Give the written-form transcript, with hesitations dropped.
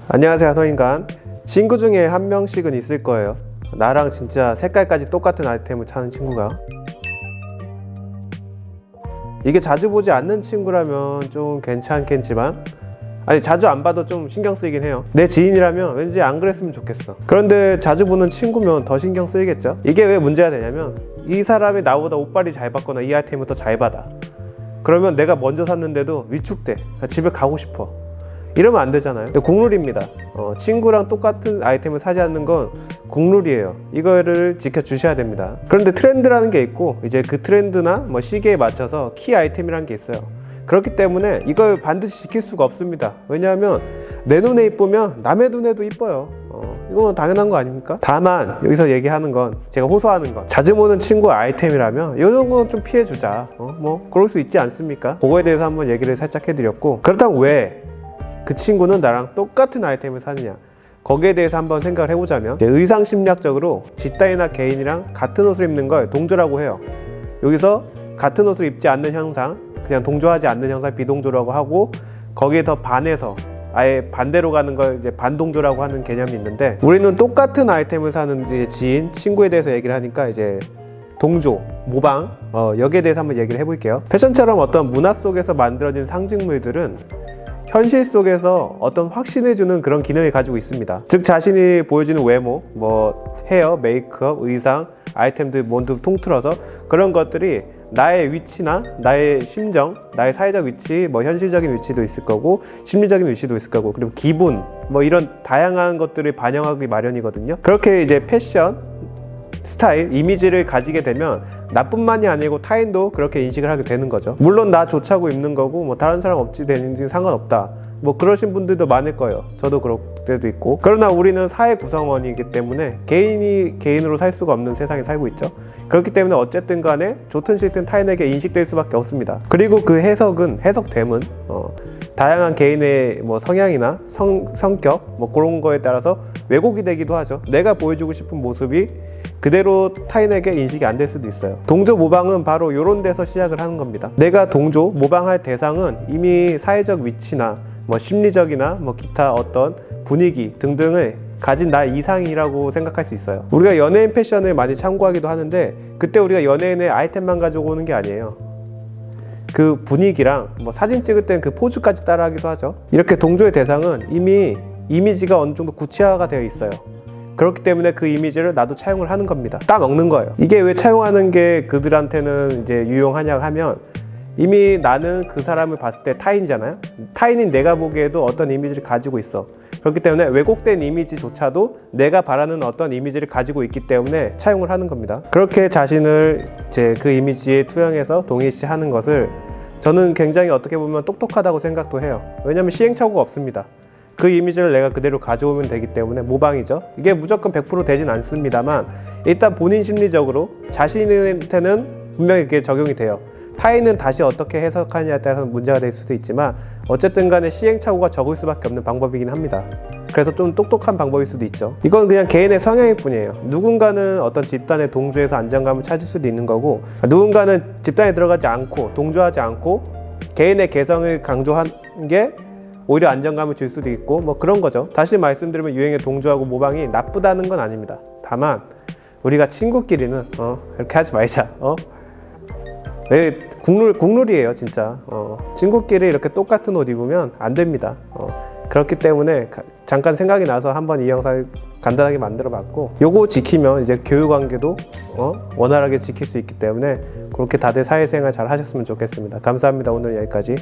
안녕하세요, 한호인간. 친구 중에 한 명씩은 있을 거예요. 나랑 진짜 색깔까지 똑같은 아이템을 찾는 친구가. 이게 자주 보지 않는 친구라면 좀 괜찮겠지만, 아니 자주 안 봐도 좀 신경 쓰이긴 해요. 내 지인이라면 왠지 안 그랬으면 좋겠어. 그런데 자주 보는 친구면 더 신경 쓰이겠죠. 이게 왜 문제가 되냐면, 이 사람이 나보다 옷빨이 잘 받거나 이 아이템을 더 잘 받아. 그러면 내가 먼저 샀는데도 위축돼. 집에 가고 싶어. 이러면 안 되잖아요. 국룰입니다. 친구랑 똑같은 아이템을 사지 않는 건 국룰이에요. 이거를 지켜주셔야 됩니다. 그런데 트렌드라는 게 있고, 이제 그 트렌드나 뭐 시기에 맞춰서 키 아이템이라는 게 있어요. 그렇기 때문에 이걸 반드시 지킬 수가 없습니다. 왜냐하면 내 눈에 이쁘면 남의 눈에도 이뻐요. 이건 당연한 거 아닙니까? 다만 여기서 얘기하는 건, 제가 호소하는 건, 자주 보는 친구 아이템이라면 이 정도는 좀 피해주자. 뭐 그럴 수 있지 않습니까? 그거에 대해서 한번 얘기를 살짝 해드렸고, 그렇다면 왜 그 친구는 나랑 똑같은 아이템을 사느냐, 거기에 대해서 한번 생각을 해보자면, 의상 심리학적으로 집단이나 개인이랑 같은 옷을 입는 걸 동조라고 해요. 여기서 같은 옷을 입지 않는 현상, 그냥 동조하지 않는 현상 비동조라고 하고, 거기에 더 반해서 아예 반대로 가는 걸 이제 반동조라고 하는 개념이 있는데, 우리는 똑같은 아이템을 사는 지인, 친구에 대해서 얘기를 하니까 이제 동조, 모방, 여기에 대해서 한번 얘기를 해볼게요. 패션처럼 어떤 문화 속에서 만들어진 상징물들은 현실 속에서 어떤 확신해주는 그런 기능을 가지고 있습니다. 즉, 자신이 보여주는 외모, 뭐 헤어, 메이크업, 의상, 아이템들 모두 통틀어서 그런 것들이 나의 위치나 나의 심정, 나의 사회적 위치, 뭐 현실적인 위치도 있을 거고 심리적인 위치도 있을 거고, 그리고 기분, 뭐 이런 다양한 것들을 반영하기 마련이거든요. 그렇게 이제 패션, 스타일, 이미지를 가지게 되면 나뿐만이 아니고 타인도 그렇게 인식을 하게 되는 거죠. 물론 나 좋자고 입는 거고, 뭐 다른 사람 없지 되는지 상관없다, 뭐 그러신 분들도 많을 거예요. 저도 그럴 때도 있고. 그러나 우리는 사회 구성원이기 때문에 개인이 개인으로 살 수가 없는 세상에 살고 있죠. 그렇기 때문에 어쨌든 간에 좋든 싫든 타인에게 인식될 수밖에 없습니다. 그리고 그 해석됨은 다양한 개인의 뭐 성향이나 성격, 뭐 그런 거에 따라서 왜곡이 되기도 하죠. 내가 보여주고 싶은 모습이 그대로 타인에게 인식이 안 될 수도 있어요. 동조 모방은 바로 이런 데서 시작을 하는 겁니다. 내가 동조 모방할 대상은 이미 사회적 위치나 뭐 심리적이나 뭐 기타 어떤 분위기 등등을 가진 나 이상이라고 생각할 수 있어요. 우리가 연예인 패션을 많이 참고하기도 하는데, 그때 우리가 연예인의 아이템만 가지고 오는 게 아니에요. 그 분위기랑 뭐 사진 찍을 땐 그 포즈까지 따라하기도 하죠. 이렇게 동조의 대상은 이미 이미지가 어느 정도 구체화가 되어 있어요. 그렇기 때문에 그 이미지를 나도 차용을 하는 겁니다. 따먹는 거예요. 이게 왜 차용하는 게 그들한테는 이제 유용하냐 하면, 이미 나는 그 사람을 봤을 때 타인이잖아요. 타인인 내가 보기에도 어떤 이미지를 가지고 있어. 그렇기 때문에 왜곡된 이미지조차도 내가 바라는 어떤 이미지를 가지고 있기 때문에 차용을 하는 겁니다. 그렇게 자신을 이제 그 이미지에 투영해서 동일시하는 것을 저는 굉장히 어떻게 보면 똑똑하다고 생각도 해요. 왜냐하면 시행착오가 없습니다. 그 이미지를 내가 그대로 가져오면 되기 때문에 모방이죠. 이게 무조건 100% 되진 않습니다만, 일단 본인 심리적으로 자신한테는 분명히 그게 적용이 돼요. 타인은 다시 어떻게 해석하느냐에 따라서 문제가 될 수도 있지만, 어쨌든 간에 시행착오가 적을 수밖에 없는 방법이긴 합니다. 그래서 좀 똑똑한 방법일 수도 있죠. 이건 그냥 개인의 성향일 뿐이에요. 누군가는 어떤 집단의 동조에서 안정감을 찾을 수도 있는 거고, 누군가는 집단에 들어가지 않고 동조하지 않고 개인의 개성을 강조한 게 오히려 안정감을 줄 수도 있고, 뭐 그런 거죠. 다시 말씀드리면 유행에 동조하고 모방이 나쁘다는 건 아닙니다. 다만 우리가 친구끼리는 이렇게 하지 말자. 국룰이에요 진짜. 친구끼리 이렇게 똑같은 옷 입으면 안 됩니다. 그렇기 때문에 잠깐 생각이 나서 한번 이 영상을 간단하게 만들어 봤고, 요거 지키면 이제 교육관계도 원활하게 지킬 수 있기 때문에 그렇게 다들 사회생활 잘 하셨으면 좋겠습니다. 감사합니다. 오늘 여기까지.